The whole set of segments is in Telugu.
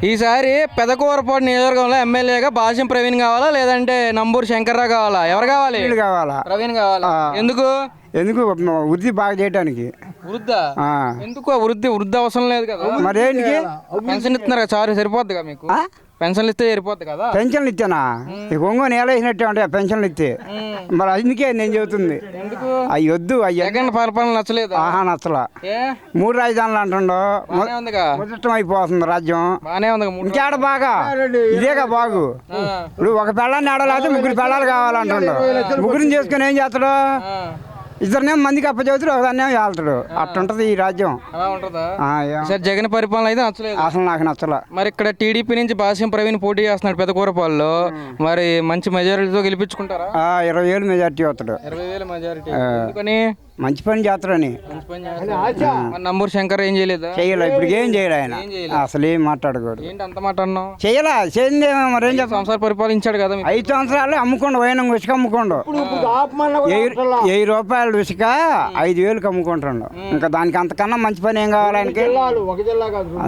ఈసారి పెదకూరపాడు నియోజకవర్గంలో ఎమ్మెల్యేగా భాష్యం ప్రవీణ్ కావాలా లేదంటే నంబూరు శంకర్రావు కావాలా? ఎవరు కావాలి? కావాలా? ప్రవీణ్ కావాలా? ఎందుకు? ఎందుకు వృద్ధి బాగా చేయడానికి. వృద్ధా? ఎందుకు వృద్ధి అవసరం లేదు కదా. మరేంటికి పెన్షన్ ఇస్తున్నారు కదా, చాలు సరిపోద్ది కదా మీకు. పెన్షన్లు ఇస్తే సరిపోద్ది కదా. పెన్షన్లు ఇచ్చానా? ఒంగోని నేల వేసినట్టే ఉంటాయి పెన్షన్లు ఇస్తే. మరి అందుకే నేను చెబుతుంది అవి వద్దు. జగన్ పరిపాలన నచ్చలేదు. నచ్చలా. 3 రాజధానులు అంటుండో మొత్తం అయిపోతుంది రాజ్యం. బానే ఉంది. ఇంకేడ బాగా ఇదేగా బాగు. ఇప్పుడు ఒక పెళ్ళాన్ని ఆడలేకపోతే 3 పెళ్ళాలు కావాలంటుండో. ముగ్గురిని చేసుకుని ఏం చేస్తాడు? ఇద్దరినేమో మందికి అప్పచెబుతాడు, ఒకదాన్నేమో వెళ్తాడు. అట్టుంటది ఈ రాజ్యం. జగన్ పరిపాలన అయితే నచ్చలేదు అసలు. నాకు నచ్చలా. మరి ఇక్కడ టీడీపీ నుంచి భాష్యం ప్రవీణ్ పోటీ చేస్తున్నాడు పెదకూరపాడులో. మరి మంచి మెజారిటీతో గెలిపించుకుంటారా? 20,000 మెజారిటీ వస్తాడు. 20,000 మెజారిటీ. మంచి పని చేస్తాడని. నంబూరు శంకర్ ఏం చేయలేదా? చెయ్యాల. ఇప్పుడు ఏం చేయలే ఆయన. అసలు ఏం మాట్లాడకూడదు. ఏంటి అంత మాట అన్నావు? చెయ్యాలా? చేయిందేమో మరి. ఏం సంవత్సరాలు పరిపాలించాడు కదా. 5 సంవత్సరాలు అమ్ముకోండు. పోయిన ఉసుక అమ్ముకోండు. 1000 రూపాయలు ఉసుక 5,000కి అమ్ముకుంటుండు. ఇంకా దానికి అంతకన్నా మంచి పని ఏం కావాలి ఆయనకి?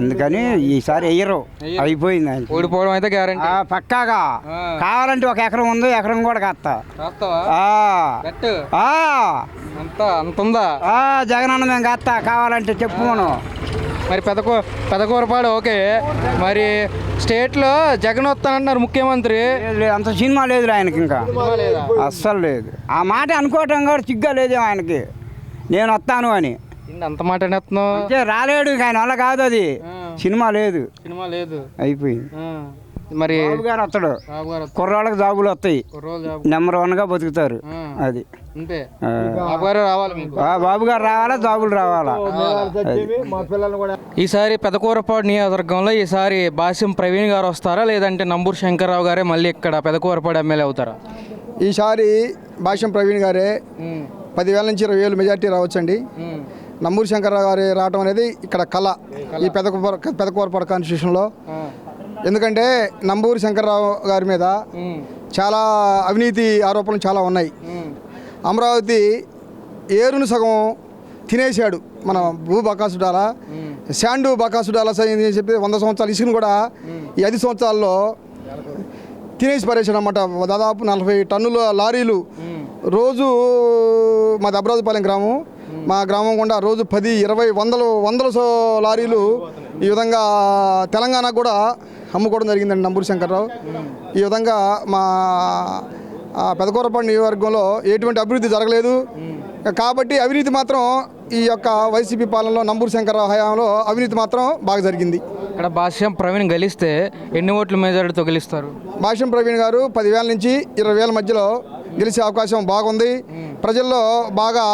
అందుకని ఈసారి వెయ్యరు. అయిపోయింది ఆయన. ఓడిపోవడం అయితే గ్యారెంటీ పక్కాగా. కావాలంటే 1 ఎకరం ఉంది, ఎకరం కూడా కాస్తా. అంతుందా? జగనన్న మేము కాస్తా కావాలంటే చెప్పు. మనం మరి పెదకూరపాడు ఓకే. మరి స్టేట్లో జగన్ వస్తానంటున్నారు ముఖ్యమంత్రి. అంత సినిమా లేదు ఆయనకి. ఇంకా అస్సలు లేదు. ఆ మాట అనుకోవటం కూడా సిగ్గా లేదేమో ఆయనకి, నేను వస్తాను అని. అంత మాట అనేస్తున్నావు. రాలేడు ఆయన వల్ల కాదు. అది సినిమా లేదు. అయిపోయింది. మరి గారు వస్తాడు. కుర్రాళ్ళకి జాబులు వస్తాయి. నెంబర్ 1గా బతుకుతారు. అది బాబు గారు రావాలా, జాబులు రావాలా. ఈసారి పెదకూరపాడు నియోజకవర్గంలో ఈసారి భాష్యం ప్రవీణ్ గారు వస్తారా లేదంటే నంబూరు శంకర్రావు గారే మళ్ళీ ఇక్కడ పెదకూరపాడు ఎమ్మెల్యే అవుతారా? ఈసారి భాష్యం ప్రవీణ్ గారే 10,000 నుంచి 20,000 మెజార్టీ రావచ్చండి. నంబూరు శంకర్రావు గారి రావడం అనేది ఇక్కడ కళ ఈ పెదకూరపాడు కాన్స్టిట్యూషన్లో. ఎందుకంటే నంబూరు శంకర్రావు గారి మీద చాలా అవినీతి ఆరోపణలు చాలా ఉన్నాయి. అమరావతి ఏరును సగం తినేసాడు. మన భూ బకాసుడాల, శాండు బకాసుడాల అని చెప్పి 100 సంవత్సరాలు ఇసుకను కూడా ఈ 5 సంవత్సరాల్లో తినేసి పారేసాడు అన్నమాట. దాదాపు 40 టన్నుల లారీలు రోజు. మా దబ్రాజుపాలెం గ్రామం, మా గ్రామం కూడా రోజు 10, 20, 100 లారీలు ఈ విధంగా తెలంగాణకు కూడా అమ్ముకోవడం జరిగిందండి నంబూరు శంకర్రావు. ఈ విధంగా మా పెదకూరపాడు నియోజకవర్గంలో ఎటువంటి అభివృద్ధి జరగలేదు. కాబట్టి అవినీతి మాత్రం ఈ యొక్క వైసీపీ పాలనలో నంబూరు శంకర్రావు హయాంలో అవినీతి మాత్రం బాగా జరిగింది. ఇక్కడ భాష్యం ప్రవీణ్ గెలిస్తే ఎన్ని ఓట్ల మెజారిటీతో గెలుస్తారు? భాష్యం ప్రవీణ్ గారు 10,000 నుంచి 20,000 మధ్యలో గెలిచే అవకాశం బాగుంది. ప్రజల్లో బాగా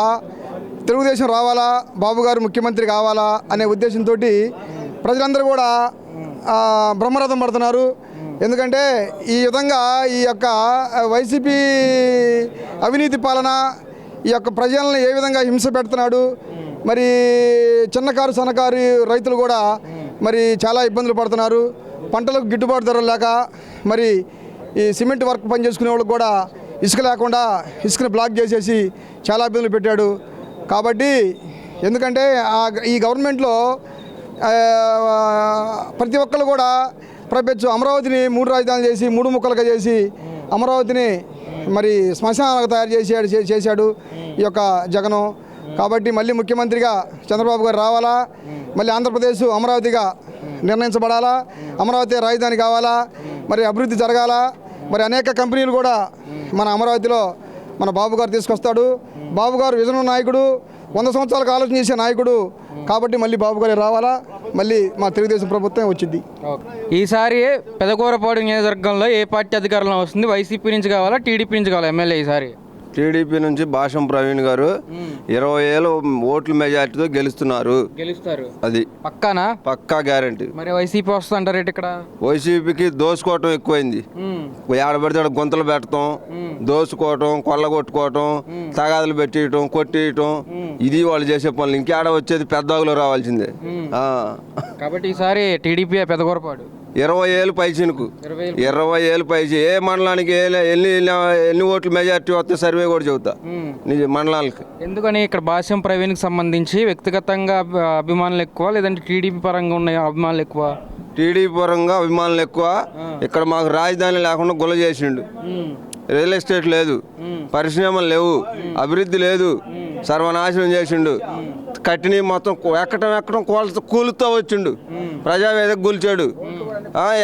తెలుగుదేశం రావాలా, బాబు గారు ముఖ్యమంత్రి కావాలా అనే ఉద్దేశంతో ప్రజలందరూ కూడా బ్రహ్మరథం పడుతున్నారు. ఎందుకంటే ఈ విధంగా ఈ యొక్క వైసీపీ అవినీతి పాలన ఈ యొక్క ప్రజలను ఏ విధంగా హింస పెడుతున్నాడు. మరి చిన్నకారు సన్నకారు రైతులు కూడా మరి చాలా ఇబ్బందులు పడుతున్నారు. పంటలకు గిట్టుబాటు ధరలు లేక మరి ఈ సిమెంట్ వర్క్ పని చేసుకునే వాళ్ళకి కూడా ఇసుక లేకుండా ఇసుకని బ్లాక్ చేసేసి చాలా ఇబ్బందులు పెట్టాడు. కాబట్టి ఎందుకంటే ఈ గవర్నమెంట్లో ప్రతి ఒక్కరు కూడా ప్రపంచం అమరావతిని 3 రాజధానులు చేసి 3 ముక్కలుగా చేసి అమరావతిని మరి శ్మశానాలకు తయారు చేశాడు ఈ యొక్క జగను. కాబట్టి మళ్ళీ ముఖ్యమంత్రిగా చంద్రబాబు గారు రావాలా, మళ్ళీ ఆంధ్రప్రదేశ్ అమరావతిగా నిర్ణయించబడాలా, అమరావతి రాజధాని కావాలా, మరి అభివృద్ధి జరగాల. మరి అనేక కంపెనీలు కూడా మన అమరావతిలో మన బాబు గారు తీసుకొస్తాడు. బాబు గారు విజన్ నాయకుడు, 100 సంవత్సరాలకు ఆలోచన చేసే నాయకుడు. కాబట్టి మళ్ళీ బాబు గారు రావాలా, మళ్ళీ మా తెలుగుదేశం ప్రభుత్వం వచ్చింది. ఈసారి పెదకూరపాడు నియోజకవర్గంలో ఏ పార్టీ అధికారంలో వస్తుంది? వైసీపీ నుంచి కావాలా, టీడీపీ నుంచి కావాలా ఎమ్మెల్యే? ఈసారి టీడీపీ నుంచి భాష్యం ప్రవీణ్ గారు 20,000 ఓట్ల మెజార్టీతో గెలుస్తారు. అది పక్కానా? పక్కా గ్యారంటీ. మరి వైసీపీ వస్తుంది అంటారు ఇక్కడ? వైసీపీకి దోసుకోవటం ఎక్కువైంది. ఏడబడితే గుంతలు పెట్టడం, దోసుకోవటం, కొల్లగొట్టుకోవటం, తగాదులు పెట్టేయటం, కొట్టేయటం, ఇది వాళ్ళు చేసే పనులు. ఇంకేడ వచ్చేది పెద్దవాళ్ళు రావాల్సిందే. కాబట్టి ఈసారి టీడీపీ పెదకూరపాడు 20,000 పైచినుకు 20,000 పైచి. ఏ మండలానికి ఎన్ని ఓట్ల మెజార్టీ వస్తే సర్వే కూడా చెబుతా నిజ మండలాలకి. ఎందుకని ఇక్కడ భాష్యం ప్రవీణ్కి సంబంధించి వ్యక్తిగతంగా అభిమానులు ఎక్కువ లేదంటే టీడీపీ పరంగా ఉన్న అభిమానులు ఎక్కువ? టీడీపీ పరంగా అభిమానులు ఎక్కువ. ఇక్కడ మాకు రాజధాని లేకుండా గుల్ల చేసిండు. రియల్ ఎస్టేట్ లేదు, పరిశ్రమలు లేవు, అభివృద్ధి లేదు, సర్వనాశనం చేసిండు. కట్టిని మొత్తం ఎక్కడం కూలుతో వచ్చిండు. ప్రజావేదిక కూల్చాడు.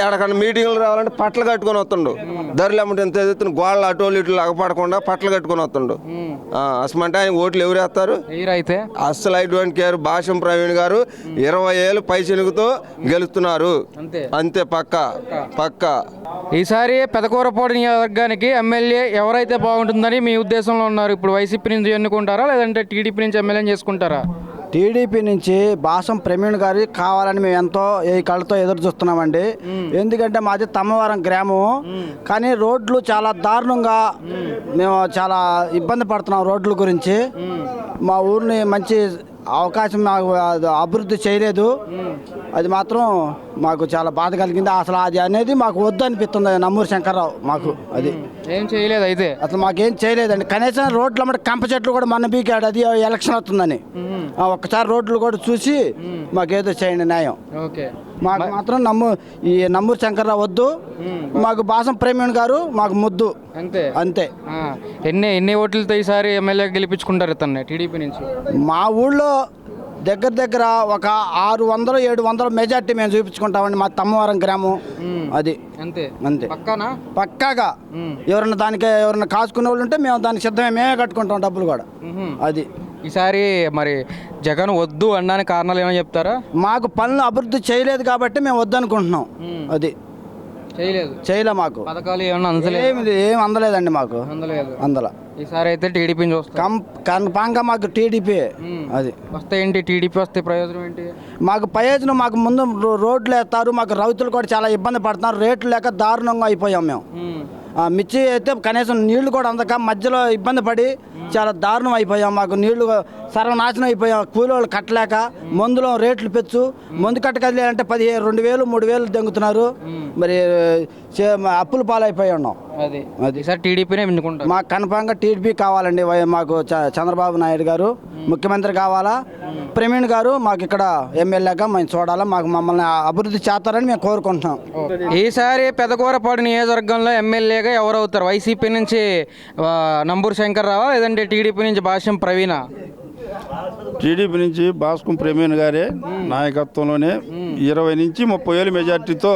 ఎక్కడికన్నా మీటింగ్లు రావాలంటే పట్టలు కట్టుకొని వస్తుండు. ధరలు అమ్మటం ఎంత ఎదుగుతున్న గోళ్ళ అటోలు ఇట్లు అగపడకుండా పట్టలు కట్టుకొని వస్తుండు. అసమంటే ఆయన ఓట్లు ఎవరు వేస్తారు? అయితే అస్సలు ఐటువంటి కేర్. భాష్యం ప్రవీణ్ గారు 20 ఏళ్ళు పైచెనుగుతో గెలుస్తున్నారు. అంతే పక్క. ఈసారి పెదకూరపాడు నియోజకవర్గానికి ఎమ్మెల్యే ఎవరైతే బాగుంటుందని మీ ఉద్దేశంలో ఉన్నారు? ఇప్పుడు వైసీపీ నుంచి ఎన్నుకుంటారా లేదంటే టీడీపీ నుంచి ఎమ్మెల్యే చేసుకుంటారా? టీడీపీ నుంచి భాసం ప్రవీణ్ గారి కావాలని మేము ఎంతో ఈ కళ్ళతో ఎదురు చూస్తున్నామండి. ఎందుకంటే మాది తమ్మవరం గ్రామం, కానీ రోడ్లు చాలా దారుణంగా మేము చాలా ఇబ్బంది పడుతున్నాం రోడ్ల గురించి. మా ఊరిని మంచి అవకాశం మాకు అభివృద్ధి చేయలేదు. అది మాత్రం మాకు చాలా బాధ కలిగింది. అసలు అది అనేది మాకు వద్దు అనిపిస్తుంది నమ్మూరు శంకర్రావు. మాకు అది ఏం చేయలేదు. అయితే అసలు మాకేం చేయలేదండి. కనీసం రోడ్ల మట్టి కంప చెట్లు కూడా మొన్న బీకాడు, అది ఎలక్షన్ అవుతుందని. ఒక్కసారి రోడ్లు కూడా చూసి మాకేదో చేయండి న్యాయం. మాకు మాత్రం ఈ నమ్మూరు శంకర్రావు వద్దు, మాకు భాసం ప్రవీణ్ గారు మాకు ముద్దు. అంతే. ఎన్ని ఓట్లతో ఈసారి ఎమ్మెల్యే గెలిపించుకుంటారు ఇతన్ని టీడీపీ నుంచి? మా ఊళ్ళో దగ్గర ఒక 600-700 మెజార్టీ మేము చూపించుకుంటామండి. మా తమ్మవరం గ్రామం అది. అంతే. పక్కాగా ఎవరన్నా కాసుకునే వాళ్ళు ఉంటే మేము దానికి సిద్ధమే, మేమే కట్టుకుంటాం డబ్బులు కూడా. అది ఈసారి మరి జగన్ వద్దు అనడానికి కారణాలు ఏమైనా చెప్తారా? మాకు పనులు అభివృద్ధి చేయలేదు కాబట్టి మేము వద్దు అనుకుంటున్నాం. అది చేయలే. మాకు పథకాలు ఏం అందలేదండి. మాకు అందల. ఈసారి అయితే టీడీపీ కన్ఫామ్గా మాకు టీడీపీ. అది వస్తే ఏంటి? టీడీపీ వస్తే ప్రయోజనం ఏంటి? మాకు ప్రయోజనం, మాకు ముందు రోడ్లు వేస్తారు, మాకు రైతులు కూడా చాలా ఇబ్బంది పడుతున్నారు. రేట్లు లేక దారుణంగా అయిపోయాం మేము. మిర్చి అయితే కనీసం నీళ్లు కూడా అందక మధ్యలో ఇబ్బంది పడి చాలా దారుణం అయిపోయాం. మాకు నీళ్లు సర్వనాశనం అయిపోయాం. కూలీలు కట్టలేక మందులో రేట్లు పెంచు, మందు కట్టకలేదంటే 2,000 3,000 దెంగుతున్నారు. మరి అప్పుల పాలైపోయి ఉన్నాం. అది సార్ టీడీపీనే ఎన్నుకుంటాం. మాకు కన్ఫామ్గా టీడీపీ కావాలండి. మాకు చంద్రబాబు నాయుడు గారు ముఖ్యమంత్రి కావాలా, ప్రవీణ్ గారు మాకు ఇక్కడ ఎమ్మెల్యేగా మేము చూడాలా, మమ్మల్ని అభివృద్ధి చేస్తారని మేము కోరుకుంటున్నాం. ఈసారి పెదకూరపాడు నియోజకవర్గంలో ఎమ్మెల్యేగా ఎవరవుతారు? వైసీపీ నుంచి నంబూరు శంకర్రావా లేదంటే టీడీపీ నుంచి భాష్యం ప్రవీణ? టీడీపీ నుంచి భాస్కం ప్రవీణ్ గారే నాయకత్వంలోనే 20 నుంచి 30 వేల మెజార్టీతో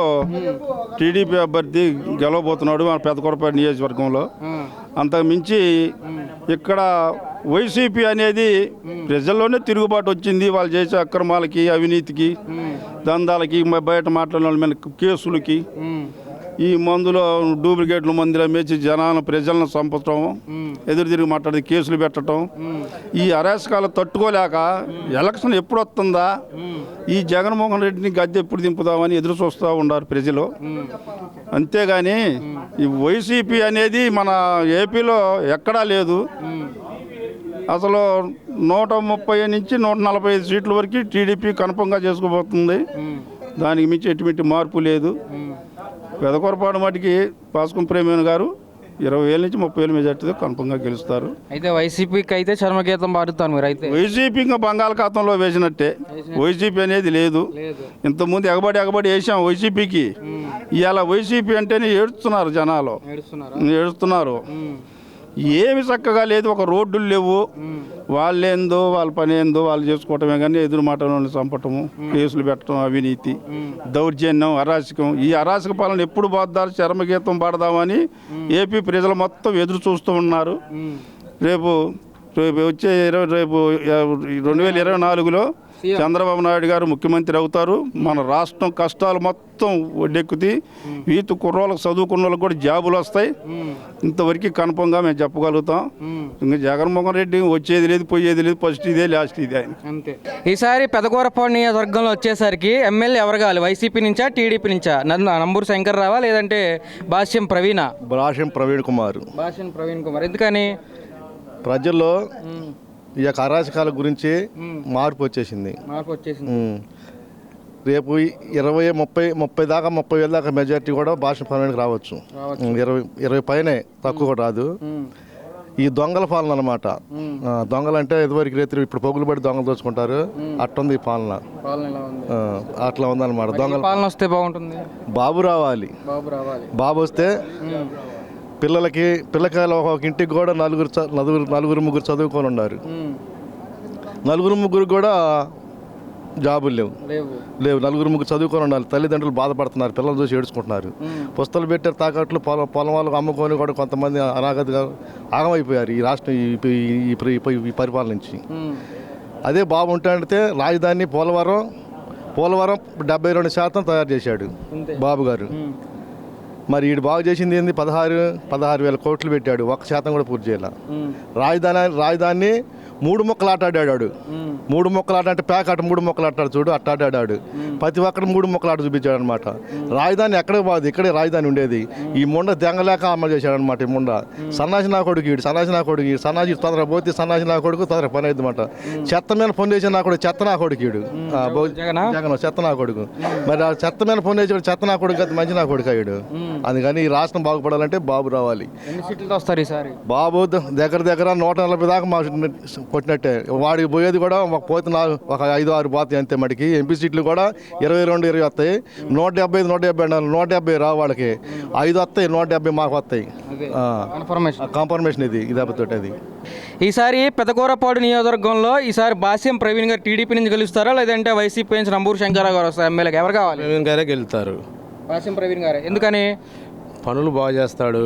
టీడీపీ అభ్యర్థి గెలవబోతున్నాడు మన పెదకూరపాడు నియోజకవర్గంలో. అంతకు మించి ఇక్కడ వైసీపీ అనేది ప్రజల్లోనే తిరుగుబాటు వచ్చింది. వాళ్ళు చేసే అక్రమాలకి, అవినీతికి, దందాలకి, బయట మాట్లాడిన వాళ్ళ మీద కేసులకి, ఈ మందులో డూప్లికేట్లు మందులు మేచి ప్రజలను చంపటం, ఎదురు తిరిగి మాట్లాడి కేసులు పెట్టడం, ఈ అరాచకాలు తట్టుకోలేక ఎలక్షన్ ఎప్పుడు వస్తుందా, ఈ జగన్మోహన్ రెడ్డిని గద్దె ఎప్పుడు దింపుదామని ఎదురు చూస్తూ ఉన్నారు ప్రజలు. అంతేగాని ఈ వైసీపీ అనేది మన ఏపీలో ఎక్కడా లేదు. అసలు 130 నుంచి 145 సీట్ల వరకు టీడీపీ కన్ఫర్మ్గా చేసుకోబోతుంది. దానికి మించి ఎటువంటి మార్పు లేదు. పెదకూరపాడు మటుకి భాస్కం ప్రవీణ్ గారు 20,000 నుంచి 30,000 మెజార్టీతో కన్ఫర్మ్గా గెలుస్తారు. అయితే వైసీపీకి అయితే చర్మగీతం పాడుతారు మీరు? అయితే వైసీపీ ఇంకా బంగాళాఖాతంలో వేసినట్టే. వైసీపీ అనేది లేదు. ఇంతకుముందు ఎగబడి వేసాం వైసీపీకి. ఇవాళ వైసీపీ అంటేనే ఏడుస్తున్నారు జనాలు, ఏడుస్తున్నారు. ఏమి చక్కగా లేదు. ఒక రోడ్డులు లేవు. వాళ్ళేందో వాళ్ళ పని ఏందో వాళ్ళు చేసుకోవటమే కానీ ఎదురు మాటలను చంపటము, కేసులు పెట్టడం, అవినీతి, దౌర్జన్యం, అరాచకం. ఈ అరాచక పాలన ఎప్పుడు పోద్దారు, చర్మగీతం పాడదామని ఏపీ ప్రజలు మొత్తం ఎదురు చూస్తూ ఉన్నారు. రేపు వచ్చే 2024లో చంద్రబాబు నాయుడు గారు ముఖ్యమంత్రి అవుతారు. మన రాష్ట్రం కష్టాలు మొత్తం ఒడ్డెక్కుతి, వీతు కుర్రోళ్ళకి చదువుకున్న వాళ్ళకి కూడా జాబులు వస్తాయి. ఇంతవరకు కన్ఫర్మ్గా మేము చెప్పగలుగుతాం. ఇంకా జగన్మోహన్ రెడ్డి వచ్చేది లేదు, పోయేది లేదు. ఫస్ట్ ఇదే, లాస్ట్ ఇదే ఆయన. అంతే. ఈసారి పెదకూరపాడు నియోజకవర్గంలో వచ్చేసరికి ఎమ్మెల్యే ఎవరు కావాలి? వైసీపీ నుంచా టీడీపీ నుంచా? నంబూరు శంకర్రావా లేదంటే భాష్యం ప్రవీణ? భాష్యం ప్రవీణ్ కుమార్. భాష్యం ప్రవీణ్ కుమార్. ఎందుకని? ప్రజల్లో ఈ యొక్క అరాచకాల గురించి మార్పు వచ్చేసింది. రేపు 20-30 దాకా 30,000 దాకా మెజార్టీ కూడా భాష ప్రవీణ్కి రావచ్చు. 20 పైనే, తక్కువ కూడా రాదు. ఈ దొంగల పాలన అనమాట. దొంగలు అంటే ఇదివరకు రైతులు ఇప్పుడు పొగులు పడి దొంగలు దోచుకుంటారు, అట్టుంది ఈ పాలన. అట్లా ఉందన్నమాట. దొంగల పాలన వస్తే బాగుంటుంది. బాబు రావాలి. బాబు వస్తే పిల్లకాయలు ఒక ఇంటికి కూడా నలుగురు ముగ్గురు చదువుకొని ఉన్నారు. నలుగురు ముగ్గురు కూడా జాబులు లేవు. నలుగురు ముగ్గురు చదువుకొని ఉండాలి. తల్లిదండ్రులు బాధపడుతున్నారు, పిల్లలు చూసి ఏడ్చుకుంటున్నారు. పుస్తకాలు పెట్టారు తాకట్లు, పొలం వాళ్ళకు అమ్ముకొని కూడా కొంతమంది అనాగతిగా ఆగమైపోయారు ఈ రాష్ట్రం ఈ పరిపాలన నుంచి. అదే బాగుంటే రాజధాని పోలవరం 72% తయారు చేశాడు బాబు గారు. మరి వీడు బాగు చేసింది ఏంది? 16,000 కోట్లు పెట్టాడు, 1% కూడా పూర్తి చేయాల. రాజధాని 3 ముక్కలు ఆటాడాడు. 3 ముక్కలు ఆట అంటే ప్యాక్ ఆట 3 ముక్కలు ఆటాడు చూడు, అట్టాడాడు. ప్రతి ఒక్కరు 3 ముక్కలు ఆట చూపించాడు అనమాట. రాజధాని ఎక్కడికి బాగుంది, ఇక్కడే రాజధాని ఉండేది. ఈ ముండ దెంగలేక అమలు చేశాడు అనమాట. ఈ ముండ సన్నాసి నా కొడుకు, సన్నాసి తొందర పోతే సన్నాసి నా కొడుకు తొందర పని అయింది అనమాట. చెత్త మీద పని చేసిన నా కొడుకు చెత్త నా కొడుకు, జగన్ చెత్త నా కొడుకు. మరి ఆ చెత్త మీద పని చేసాడు చెత్త నా కొడుకు, అది మంచి నా కొడుకు అయ్యాడు. అందుకని ఈ రాష్ట్రం బాగుపడాలంటే బాబు రావాలి. బాబు దగ్గర 140 దాకా మా కొట్టినట్టే. వాడికి పోయేది కూడా పోతే ఒక 5-6 పోతాయి అంతే. మటుకి ఎంపీ సీట్లు కూడా 22-20 వస్తాయి. 170 రావు వాళ్ళకి, 5 వస్తాయి, 170 మాకు వస్తాయి. కన్ఫర్మేషన్ ఇది దెబ్బతోటి. అది ఈసారి పెదకూరపాడు నియోజకవర్గంలో ఈసారి బాస్యం ప్రవీణ్ గారు టీడీపీ నుంచి గెలుస్తారా, లేదంటే వైసీపీ నుంచి నంబూరు శంకరరావు గారు వస్తారు ఎమ్మెల్యేకి? ఎవరు కావాలి? ప్రవీణ్ గారే గెలుస్తారు. బాస్యం ప్రవీణ్ గారే. ఎందుకని? పనులు బాగా చేస్తాడు.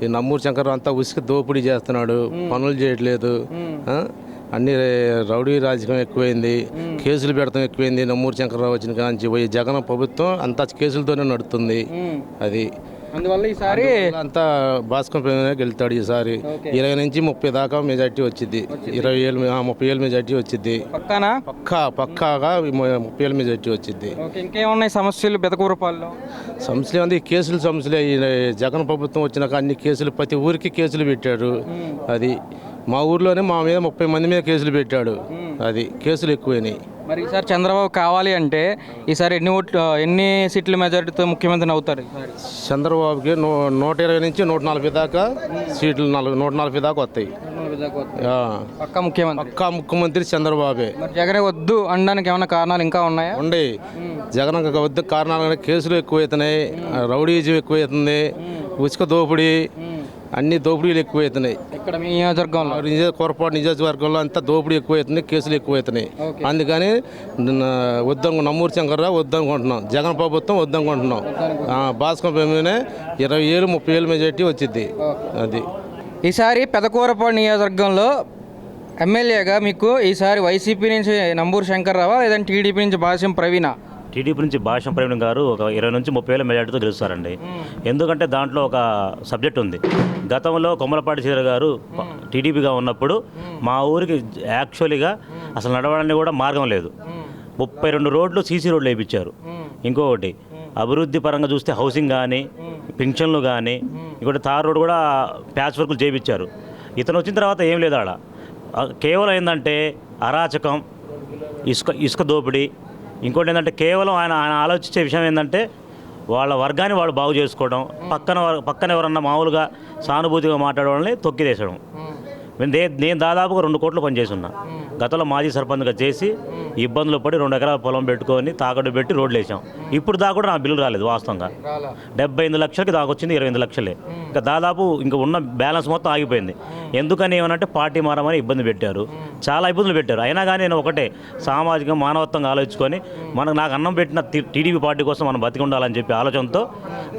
ఈ నమ్మూరు శంకర్ అంతా ఉసుక దోపిడీ చేస్తున్నాడు, పనులు చేయట్లేదు. అన్ని రౌడీ రాజకీయం ఎక్కువైంది, కేసులు పెడతాం ఎక్కువైంది. నమ్మూరు శంకర్రావు వచ్చిన కాంచి పోయి జగన్ ప్రభుత్వం అంతా కేసులతోనే నడుస్తుంది. అది అందువల్ల ఈసారి అంతా భాస్కర్ ప్రవీణ్ గెలుతాడు. ఈసారి 20 నుంచి 30 దాకా మెజార్టీ వచ్చింది. 30,000 మెజార్టీ వచ్చింది. పక్కాగా 30,000 మెజార్టీ వచ్చింది. ఇంకేమున్నాయి సమస్యలు పెదకూరపాడులో? సమస్యలు ఉంది, కేసులు సమస్యలే. జగన్ ప్రభుత్వం వచ్చినాక అన్ని కేసులు, ప్రతి ఊరికి కేసులు పెట్టాడు. అది మా ఊర్లోనే మా మీద 30 మంది మీద కేసులు పెట్టాడు. అది కేసులు ఎక్కువైనాయి. మరి ఈసారి చంద్రబాబు కావాలి అంటే ఈసారి ఎన్ని సీట్ల మెజారిటీతో ముఖ్యమంత్రి అవుతారు? చంద్రబాబుకి 120 నుంచి 140 దాకా సీట్లు, 140 దాకా వస్తాయి. పక్కా ముఖ్యమంత్రి చంద్రబాబే. జగన్ వద్దు అనడానికి ఏమైనా కారణాలు ఇంకా ఉన్నాయా? ఉండే. జగన్ వద్దు కారణాలు కేసులు ఎక్కువైతున్నాయి, రౌడీజం ఎక్కువైతుంది, ఉసుక దోపిడీ, అన్ని దోపిడీలు ఎక్కువైతున్నాయి. ఇక్కడ మీ నియోజకవర్గంలో కోరపాటు నియోజకవర్గంలో అంతా దోపిడీ ఎక్కువైతుంది, కేసులు ఎక్కువైతున్నాయి. అందుకని నమ్మూరు శంకర్రావు వద్దనుకుంటున్నాం, జగన్ ప్రభుత్వం వద్దనుకుంటున్నాం. భాస్కర్ ప్రవీణే 20,000 30,000 మెజార్టీ వచ్చింది. అది ఈసారి పెదకూరపాడు నియోజకవర్గంలో ఎమ్మెల్యేగా మీకు ఈసారి వైసీపీ నుంచి నంబూరు శంకర్రావా, లేదంటే టీడీపీ నుంచి బాస్యం ప్రవీణ? టీడీపీ నుంచి భాష్యం ప్రవీణ్ గారు ఒక 20 నుంచి 30,000 మెజార్టీతో గెలుస్తారండి. ఎందుకంటే దాంట్లో ఒక సబ్జెక్ట్ ఉంది. గతంలో కొమ్మలపాటి శ్రీధర్ గారు టీడీపీగా ఉన్నప్పుడు మా ఊరికి యాక్చువల్గా అసలు నడవడానికి కూడా మార్గం లేదు. 32 రోడ్లు సీసీ రోడ్లు వేయించారు. ఇంకొకటి అభివృద్ధి పరంగా చూస్తే హౌసింగ్ కానీ, పింఛన్లు కానీ, ఇంకోటి తార్ రోడ్ కూడా ప్యాచ్ వర్కులు చేయించారు. ఇతను వచ్చిన తర్వాత ఏం లేదు ఆడ. కేవలం ఏంటంటే అరాచకం, ఇసుక దోపిడీ. ఇంకోటి ఏంటంటే కేవలం ఆయన ఆలోచించే విషయం ఏంటంటే వాళ్ళ వర్గాన్ని వాళ్ళు బాగు చేసుకోవడం, పక్కన ఎవరన్నా మామూలుగా సానుభూతిగా మాట్లాడవాళ్ళని తొక్కిదేసడం. నేను దాదాపుగా 2 కోట్లు పనిచేసి ఉన్నా. గతంలో మాజీ సర్పంచ్గా చేసి ఇబ్బందులు పడి 2 ఎకరాల పొలం పెట్టుకొని తాకట్టు పెట్టి రోడ్లు వేసాం. ఇప్పుడు దాకా కూడా నా బిల్లు రాలేదు. వాస్తవంగా 78 లక్షలకి దాకొచ్చింది, 28 లక్షలే. ఇంకా దాదాపు ఇంకా ఉన్న బ్యాలెన్స్ మొత్తం ఆగిపోయింది. ఎందుకని ఏమనంటే పార్టీ మారమని ఇబ్బంది పెట్టారు, చాలా ఇబ్బందులు పెట్టారు. అయినా కానీ నేను ఒకటే సామాజిక మానవత్వంగా ఆలోచించుకొని నాకు అన్నం పెట్టిన టీడీపీ పార్టీ కోసం మనం బతికి ఉండాలని చెప్పి ఆలోచనతో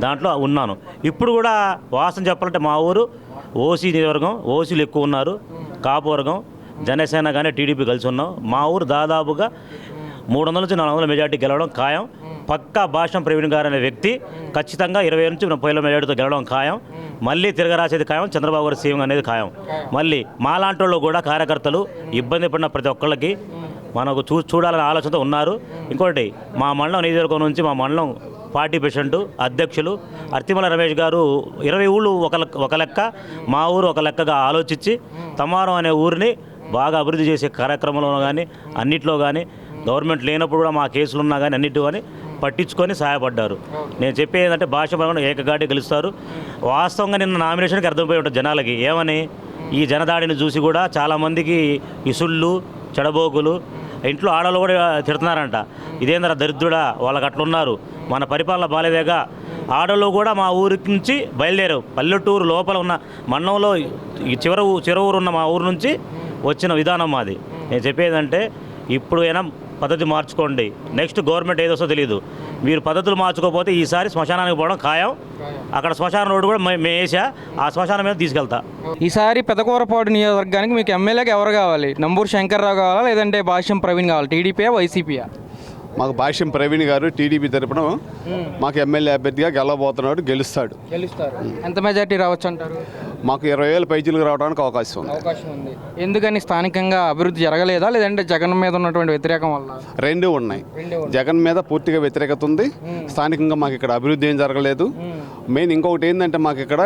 దాంట్లో ఉన్నాను. ఇప్పుడు కూడా వాస్తవం చెప్పాలంటే మా ఊరు ఓసీ నియోజకవర్గం, ఓసీలు ఎక్కువ ఉన్నారు. కాపు వర్గం, జనసేన కానీ టీడీపీ కలిసి ఉన్నాం. మా ఊరు దాదాపుగా 300 నుంచి 400 మెజార్టీ గెలవడం ఖాయం. పక్కా భాష్యం ప్రవీణ్ గారు అనే వ్యక్తి ఖచ్చితంగా 20 నుంచి 30,000 మెజార్టీతో గెలవడం ఖాయం. మళ్ళీ తిరగరాసేది ఖాయం, చంద్రబాబు గారు సీఎం అనేది ఖాయం. మళ్ళీ మాలాంటి వాళ్ళు కూడా కార్యకర్తలు ఇబ్బంది పడిన ప్రతి ఒక్కళ్ళకి మనకు చూడాలనే ఆలోచనతో ఉన్నారు. ఇంకోటి మా మండలం నియోజకవర్గం నుంచి మా మండలం పార్టీ ప్రెసిడెంట్ అధ్యక్షులు అర్తిమల రమేష్ గారు 20 ఊళ్ళు ఒక లెక్క, మా ఊరు ఒక లెక్కగా ఆలోచించి తమారం అనే ఊరిని బాగా అభివృద్ధి చేసే కార్యక్రమంలో కానీ అన్నిట్లో కానీ గవర్నమెంట్ లేనప్పుడు కూడా మా కేసులు ఉన్నా కానీ అన్నిటి కానీ పట్టించుకొని సహాయపడ్డారు. నేను చెప్పేది ఏంటంటే భాష పరంగా ఏకగాటి గెలుస్తారు. వాస్తవంగా నిన్న నామినేషన్కి అర్థమైపోయి ఉంటుంది జనాలకి. ఏమని ఈ జనదాడిని చూసి కూడా చాలామందికి ఇసుళ్ళు చెడబోకులు ఇంట్లో ఆడవాళ్ళు కూడా తిడుతున్నారంట. ఇదేంద్ర దరిద్రుడా, వాళ్ళకి అట్లున్నారు, మన పరిపాలన బాలేదేగా. ఆడవాళ్ళు కూడా మా ఊరికి నుంచి బయలుదేరారు. పల్లెటూరు లోపల ఉన్న మండలంలో చివర ఊరు ఉన్న మా ఊరు నుంచి వచ్చిన విధానం మాది. నేను చెప్పేదంటే ఇప్పుడు అయినా పద్ధతి మార్చుకోండి. నెక్స్ట్ గవర్నమెంట్ ఏదొస్తో తెలియదు. మీరు పద్ధతులు మార్చుకోకపోతే ఈసారి శ్మశానానికి పోవడం ఖాయం. అక్కడ శ్మశాన రోడ్డు కూడా మేము వేసా, ఆ శ్మశానం మీద తీసుకెళ్తా. ఈసారి పెదకూరపాడు నియోజకవర్గానికి మీకు ఎమ్మెల్యేకి ఎవరు కావాలి? నంబూరు శంకర్రావు కావాలా లేదంటే భాష్యం ప్రవీణ్ కావాలి? టీడీపీయా వైసీపీయా? మాకు భాష్యం ప్రవీణ్ గారు టీడీపీ తరపున మాకు ఎమ్మెల్యే అభ్యర్థిగా గెలవబోతున్నాడు, గెలుస్తాడు. ఎంత మెజార్టీ రావచ్చు అంటారు? మాకు 20,000 పైచీలకు రావడానికి అవకాశం ఉంది. ఎందుకని స్థానికంగా అభివృద్ధి జరగలేదా లేదంటే జగన్ మీద ఉన్నటువంటి వ్యతిరేకం వల్ల? రెండూ ఉన్నాయి. జగన్ మీద పూర్తిగా వ్యతిరేకత ఉంది. స్థానికంగా మాకు ఇక్కడ అభివృద్ధి ఏం జరగలేదు. మెయిన్ ఇంకొకటి ఏంటంటే మాకు ఇక్కడ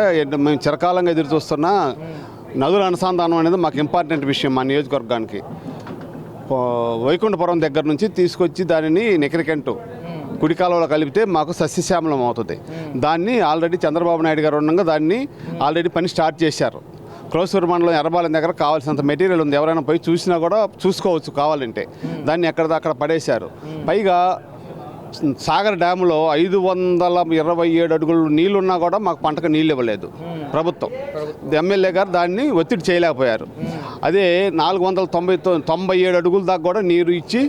మేము చిరకాలంగా ఎదురు చూస్తున్న నదుల అనుసంధానం అనేది మాకు ఇంపార్టెంట్ విషయం మా నియోజకవర్గానికి. వైకుంఠపురం దగ్గర నుంచి తీసుకొచ్చి దానిని నెక్రికెంటు కుడి కాలువలో కలిపితే మాకు సస్యశ్యామలం అవుతుంది. దాన్ని ఆల్రెడీ చంద్రబాబు నాయుడు గారు ఉండగా దాన్ని ఆల్రెడీ పని స్టార్ట్ చేశారు. క్రోసూరు మండలం ఎర్రబాలెం దగ్గర కావాల్సినంత మెటీరియల్ ఉంది. ఎవరైనా పోయి చూసినా కూడా చూసుకోవచ్చు కావాలంటే. దాన్ని ఎక్కడిదక్కడ పడేశారు. పైగా సాగర్ డ్యాములో 527 అడుగులు నీళ్లున్నా కూడా మాకు పంటకు నీళ్ళు ఇవ్వలేదు ప్రభుత్వం. ఎమ్మెల్యే గారు దాన్ని ఒత్తిడి చేయలేకపోయారు. అదే 497 అడుగుల దాకా కూడా నీరు ఇచ్చి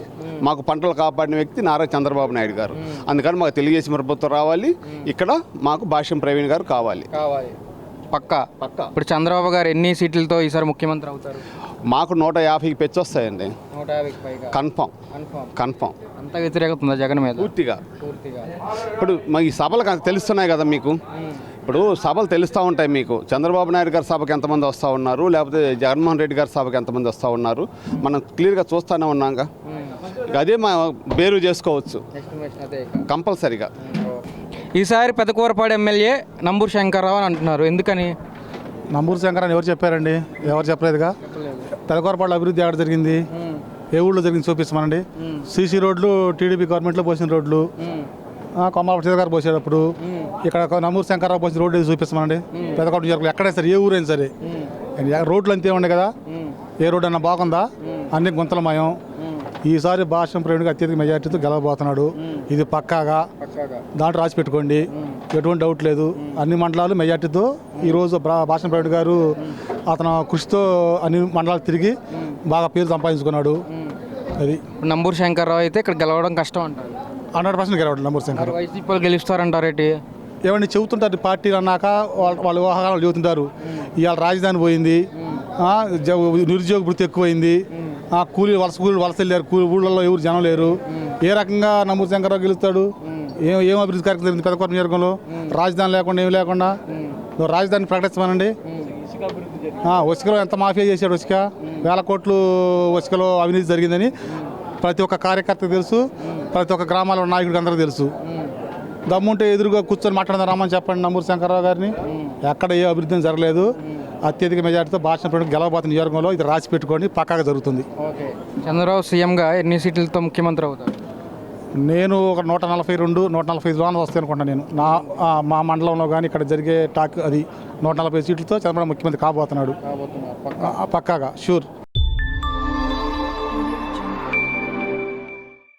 మాకు పంటలు కాపాడిన వ్యక్తి నారా చంద్రబాబు నాయుడు గారు. అందుకని మాకు తెలుగుదేశం ప్రభుత్వం రావాలి. ఇక్కడ మాకు భాష్యం ప్రవీణ్ గారు కావాలి. పక్కా. ఇప్పుడు చంద్రబాబు గారు ఎన్ని సీట్లతో ఈసారి ముఖ్యమంత్రి అవుతారు? మాకు 150కి పెంచి వస్తాయండి. 150 కన్ఫామ్. అంత వ్యతిరేకత ఉందా జగన్ మీద? పూర్తిగా. ఇప్పుడు ఈ సభలు తెలుస్తున్నాయి కదా మీకు. ఇప్పుడు సభలు తెలుస్తూ ఉంటాయి మీకు. చంద్రబాబు నాయుడు గారి సభకి ఎంతమంది వస్తూ ఉన్నారు, లేకపోతే జగన్మోహన్ రెడ్డి గారి సభకి ఎంతమంది వస్తూ ఉన్నారు, మనం క్లియర్గా చూస్తూనే ఉన్నాగా. అదే మా బేరు చేసుకోవచ్చు కంపల్సరీగా. ఈసారి పెదకూరపాడు ఎమ్మెల్యే నంబూరు శంకర్రావు అని అంటున్నారు. ఎందుకని? నంబూరు శంకర్ ఎవరు చెప్పారండి? ఎవరు చెప్పలేదుగా. పెదకూరపాడు అభివృద్ధి ఎక్కడ జరిగింది? ఏ ఊళ్ళో జరిగింది చూపిస్తామనండి. సీసీ రోడ్లు టీడీపీ గవర్నమెంట్లో పోసిన రోడ్లు, కొమ్మలపల్లి సీత గారు పోసేటప్పుడు ఇక్కడ నంబూరు శంకర్రావు పోసిన రోడ్డు చూపిస్తామనండి. పెదకూర నియోజకవర్గం ఎక్కడైనా సరే, ఏ ఊరైనా సరే రోడ్లు అంతే ఉండే కదా. ఏ రోడ్డు అన్నా బాగుందా? అన్ని గుంతలమయం. ఈసారి భాష్యం ప్రవీణ్ గారు అత్యధిక మెజార్టీతో గెలవబోతున్నాడు. ఇది పక్కాగా దాంట్లో రాసి పెట్టుకోండి, ఎటువంటి డౌట్ లేదు. అన్ని మండలాలు మెజార్టీతో ఈరోజు భాష్యం ప్రవీణ్ గారు అతను కృషితో అన్ని మండలాలు తిరిగి బాగా పేరు సంపాదించుకున్నాడు. అది నంబూరు శంకర్రావు అయితే ఇక్కడ గెలవడం కష్టం అంటారు. 100% గెలవడం నంబూరు శంకర్. వైసీపీ గెలుస్తారంటారేంటి? ఏమన్నా చెబుతుంటారు పార్టీ అన్నాక వాళ్ళు వ్యవహారాలు చెబుతుంటారు. ఇవాళ రాజధాని పోయింది, నిరుద్యోగ వృత్తి ఎక్కువైంది, కూలీలు వలస వెళ్ళారు, ఊళ్ళల్లో ఎవరు జనం లేరు. ఏ రకంగా నంబూరు శంకర్రావు గెలుస్తాడు? ఏం అభివృద్ధి కార్యక్రమం జరిగింది పెదకూర నియోజకవర్గంలో? రాజధాని లేకుండా ఏమి లేకుండా రాజధాని ప్రకటిస్తామనండి. ఉసుకలో ఎంత మాఫియా చేశాడు? ఉసుక 1000 కోట్లు ఉసుకలో అవినీతి జరిగిందని ప్రతి ఒక్క కార్యకర్తకు తెలుసు, ప్రతి ఒక్క గ్రామాల నాయకుడికి అందరికీ తెలుసు. దమ్ముంటే ఎదురుగా కూర్చొని మాట్లాడదాం రమ్మని చెప్పండి నంబూరు శంకర్రావు గారిని. ఎక్కడ ఏ అభివృద్ధి జరగలేదు. అత్యధిక మెజార్టీతో భాషణ ప్రవీణ్ గెలవబోతున్న నియోజకవర్గంలో ఇది రాసి పెట్టుకోండి, పక్కాగా జరుగుతుంది. చంద్రబాబు సీఎంగా ఎన్ని సీట్లతో ముఖ్యమంత్రి అవుతారు? నేను ఒక 142, 145 లోన వస్తాయి అనుకుంటా. నేను మా మండలంలో కానీ ఇక్కడ జరిగే టాక్ అది 140 సీట్లతో చంద్రబాబు ముఖ్యమంత్రి కాబోతున్నాడు పక్కాగా, షూర్.